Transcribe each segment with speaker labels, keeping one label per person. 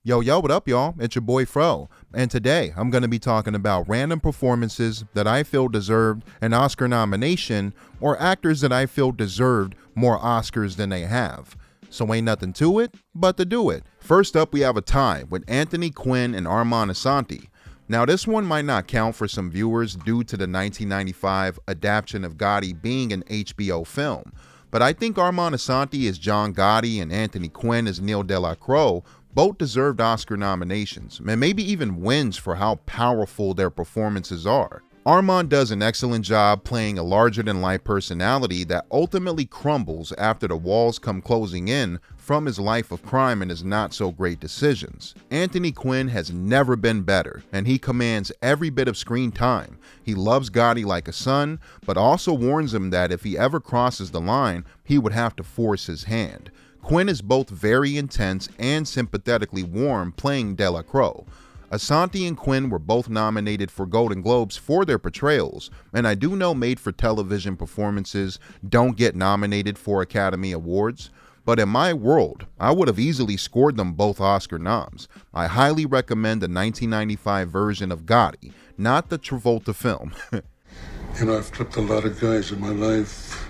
Speaker 1: Yo, what up, y'all? It's your boy Fro, and today I'm going to be talking about random performances that I feel deserved an Oscar nomination or actors that I feel deserved more Oscars than they have. So ain't nothing to it but to do it. First up, we have a tie with Anthony Quinn and Armand Assante. Now, this one might not count for some viewers due to the 1995 adaptation of Gotti being an HBO film, but I think Armand Assante as John Gotti and Anthony Quinn as Neil Delacroix both deserved Oscar nominations, and maybe even wins for how powerful their performances are. Armand does an excellent job playing a larger-than-life personality that ultimately crumbles after the walls come closing in from his life of crime and his not-so-great decisions. Anthony Quinn has never been better, and he commands every bit of screen time. He loves Gotti like a son, but also warns him that if he ever crosses the line, he would have to force his hand. Quinn is both very intense and sympathetically warm playing Delacroix. Assante and Quinn were both nominated for Golden Globes for their portrayals, and I do know made-for-television performances don't get nominated for Academy Awards, but in my world, I would have easily scored them both Oscar noms. I highly recommend the 1995 version of Gotti, not the Travolta film.
Speaker 2: You know, I've clipped a lot of guys in my life,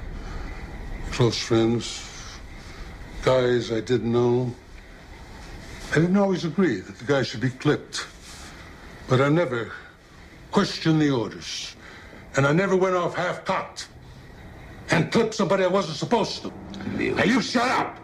Speaker 2: close friends, guys I didn't know. I didn't always agree that the guy should be clipped, but I never questioned the orders, and I never went off half-cocked and clipped somebody I wasn't supposed to. Now you shut up.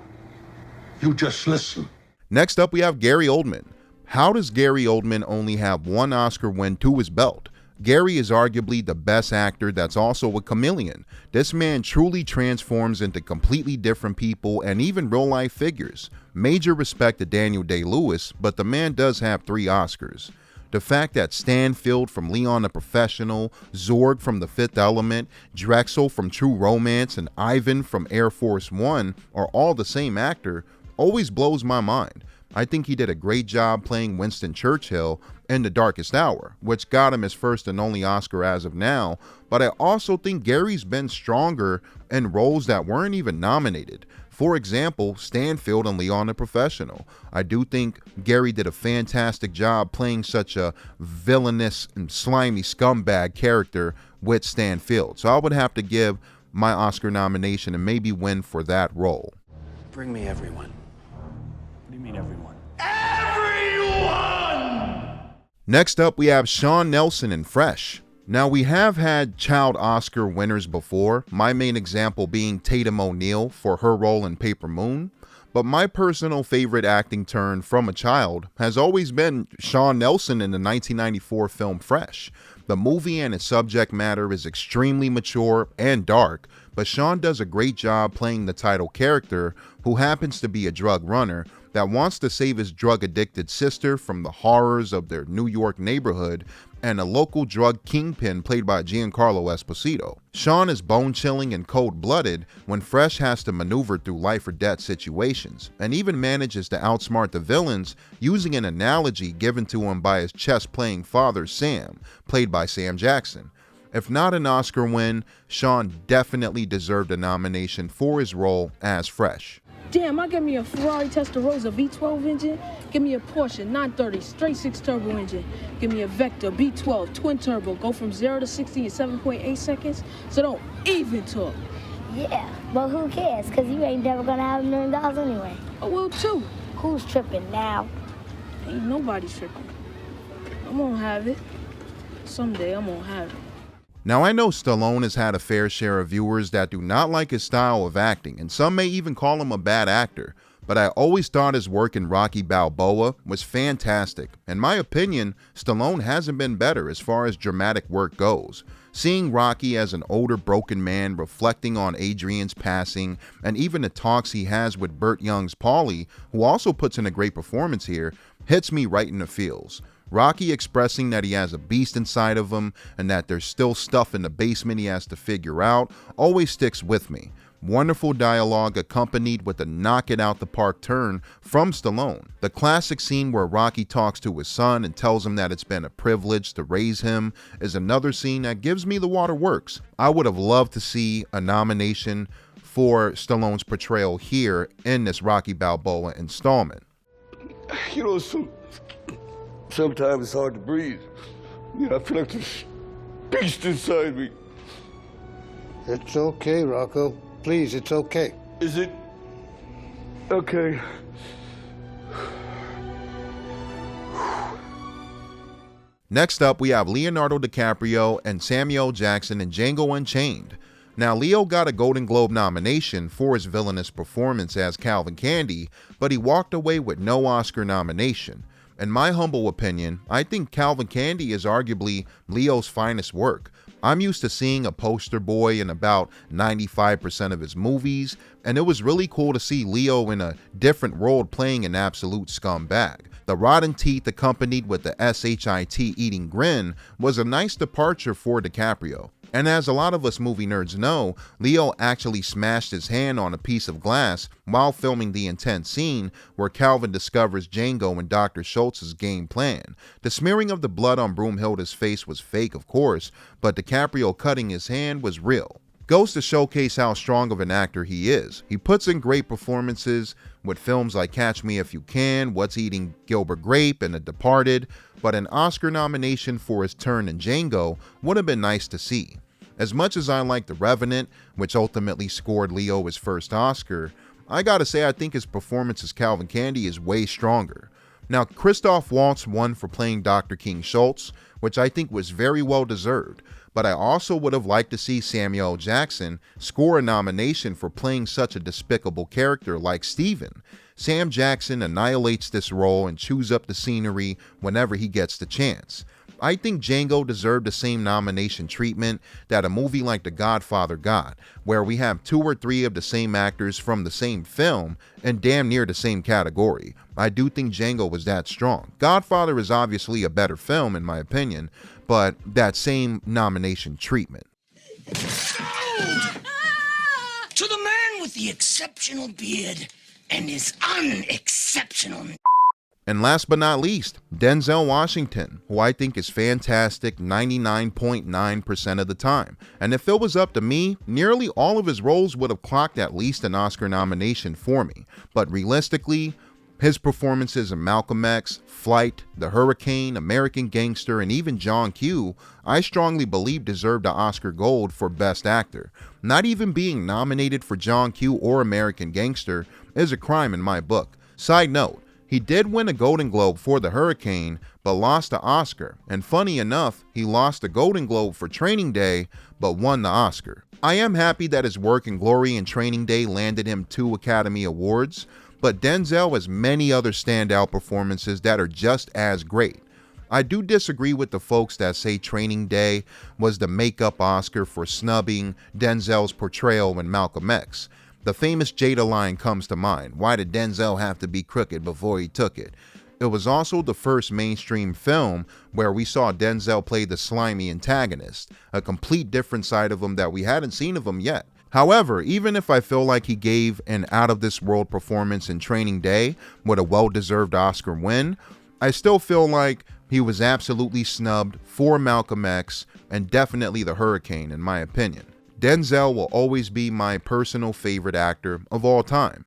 Speaker 2: You just listen.
Speaker 1: Next up, we have Gary Oldman. How does Gary Oldman only have one Oscar win to his belt? Gary is arguably the best actor that's also a chameleon. This man truly transforms into completely different people and even real-life figures. Major respect to Daniel Day-Lewis, but the man does have 3 Oscars. The fact that Stanfield from Leon the Professional, Zorg from The Fifth Element, Drexel from True Romance, and Ivan from Air Force One are all the same actor always blows my mind. I think he did a great job playing Winston Churchill in The Darkest Hour, which got him his first and only Oscar as of now, but I also think Gary's been stronger in roles that weren't even nominated. For example, Stanfield and Leon the Professional. I do think Gary did a fantastic job playing such a villainous and slimy scumbag character with Stanfield, so I would have to give my Oscar nomination and maybe win for that role.
Speaker 3: Bring me everyone. What do you mean everyone?
Speaker 1: Next up, we have Sean Nelson in Fresh. Now, we have had child Oscar winners before, my main example being Tatum O'Neal for her role in Paper Moon, but my personal favorite acting turn from a child has always been Sean Nelson in the 1994 film Fresh. The movie and its subject matter is extremely mature and dark, but Sean does a great job playing the title character, who happens to be a drug runner that wants to save his drug-addicted sister from the horrors of their New York neighborhood and a local drug kingpin played by Giancarlo Esposito. Sean is bone-chilling and cold-blooded when Fresh has to maneuver through life-or-death situations, and even manages to outsmart the villains using an analogy given to him by his chess-playing father Sam, played by Sam Jackson. If not an Oscar win, Sean definitely deserved a nomination for his role as Fresh.
Speaker 4: Damn, I give me a Ferrari Testarossa V12 engine. Give me a Porsche 930 straight 6 turbo engine. Give me a Vector B12 twin turbo. Go from 0 to 60 in 7.8 seconds. So don't even talk.
Speaker 5: Yeah, but who cares? Because you ain't never going to have $1 million anyway.
Speaker 4: I will too.
Speaker 5: Who's tripping now?
Speaker 4: Ain't nobody tripping. I'm going to have it. Someday I'm going to have it.
Speaker 1: Now, I know Stallone has had a fair share of viewers that do not like his style of acting, and some may even call him a bad actor, but I always thought his work in Rocky Balboa was fantastic. In my opinion, Stallone hasn't been better as far as dramatic work goes. Seeing Rocky as an older broken man reflecting on Adrian's passing, and even the talks he has with Burt Young's Paulie, who also puts in a great performance here, hits me right in the feels. Rocky expressing that he has a beast inside of him and that there's still stuff in the basement he has to figure out always sticks with me. Wonderful dialogue accompanied with a knock-it-out-the-park turn from Stallone. The classic scene where Rocky talks to his son and tells him that it's been a privilege to raise him is another scene that gives me the waterworks. I would have loved to see a nomination for Stallone's portrayal here in this Rocky Balboa installment.
Speaker 6: You know, sometimes it's hard to breathe. You know, I feel like this beast inside me.
Speaker 7: It's okay, Rocco. Please, it's okay.
Speaker 6: Is it? Okay.
Speaker 1: Next up, we have Leonardo DiCaprio and Samuel Jackson in Django Unchained. Now, Leo got a Golden Globe nomination for his villainous performance as Calvin Candy, but he walked away with no Oscar nomination. In my humble opinion, I think Calvin Candy is arguably Leo's finest work. I'm used to seeing a poster boy in about 95% of his movies, and it was really cool to see Leo in a different role playing an absolute scumbag. The rotten teeth accompanied with the shit eating grin was a nice departure for DiCaprio. And as a lot of us movie nerds know, Leo actually smashed his hand on a piece of glass while filming the intense scene where Calvin discovers Django and Dr. Schultz's game plan. The smearing of the blood on Broomhilda's face was fake, of course, but DiCaprio cutting his hand was real. Goes to showcase how strong of an actor he is. He puts in great performances with films like Catch Me If You Can, What's Eating Gilbert Grape, and The Departed, but an Oscar nomination for his turn in Django would have been nice to see. As much as I like The Revenant, which ultimately scored Leo his first Oscar, I gotta say I think his performance as Calvin Candy is way stronger. Now, Christoph Waltz won for playing Dr. King Schultz, which I think was very well deserved, but I also would have liked to see Samuel Jackson score a nomination for playing such a despicable character like Steven. Sam Jackson annihilates this role and chews up the scenery whenever he gets the chance. I think Django deserved the same nomination treatment that a movie like The Godfather got, where we have 2 or 3 of the same actors from the same film and damn near the same category. I do think Django was that strong. Godfather is obviously a better film in my opinion, but that same nomination treatment.
Speaker 8: To the man with the exceptional beard and his unexceptional...
Speaker 1: And last but not least, Denzel Washington, who I think is fantastic 99.9% of the time. And if it was up to me, nearly all of his roles would have clocked at least an Oscar nomination for me. But realistically, his performances in Malcolm X, Flight, The Hurricane, American Gangster, and even John Q, I strongly believe deserved the Oscar Gold for Best Actor. Not even being nominated for John Q or American Gangster is a crime in my book. Side note, he did win a Golden Globe for The Hurricane, but lost the Oscar. And funny enough, he lost the Golden Globe for Training Day, but won the Oscar. I am happy that his work in Glory and Training Day landed him 2 Academy Awards, but Denzel has many other standout performances that are just as great. I do disagree with the folks that say Training Day was the makeup Oscar for snubbing Denzel's portrayal in Malcolm X. The famous Jada line comes to mind. Why did Denzel have to be crooked before he took it? It was also the first mainstream film where we saw Denzel play the slimy antagonist, a complete different side of him that we hadn't seen of him yet. However, even if I feel like he gave an out-of-this-world performance in Training Day with a well-deserved Oscar win, I still feel like he was absolutely snubbed for Malcolm X and definitely The Hurricane in my opinion. Denzel will always be my personal favorite actor of all time.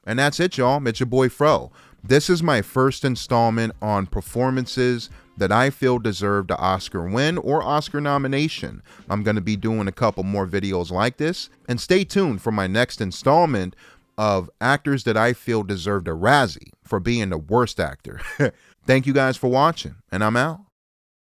Speaker 1: And that's it, y'all. It's your boy Fro. This is my first installment on performances that I feel deserve the Oscar win or Oscar nomination. I'm going to be doing a couple more videos like this. And stay tuned for my next installment of actors that I feel deserved a Razzie for being the worst actor. Thank you guys for watching, and I'm out.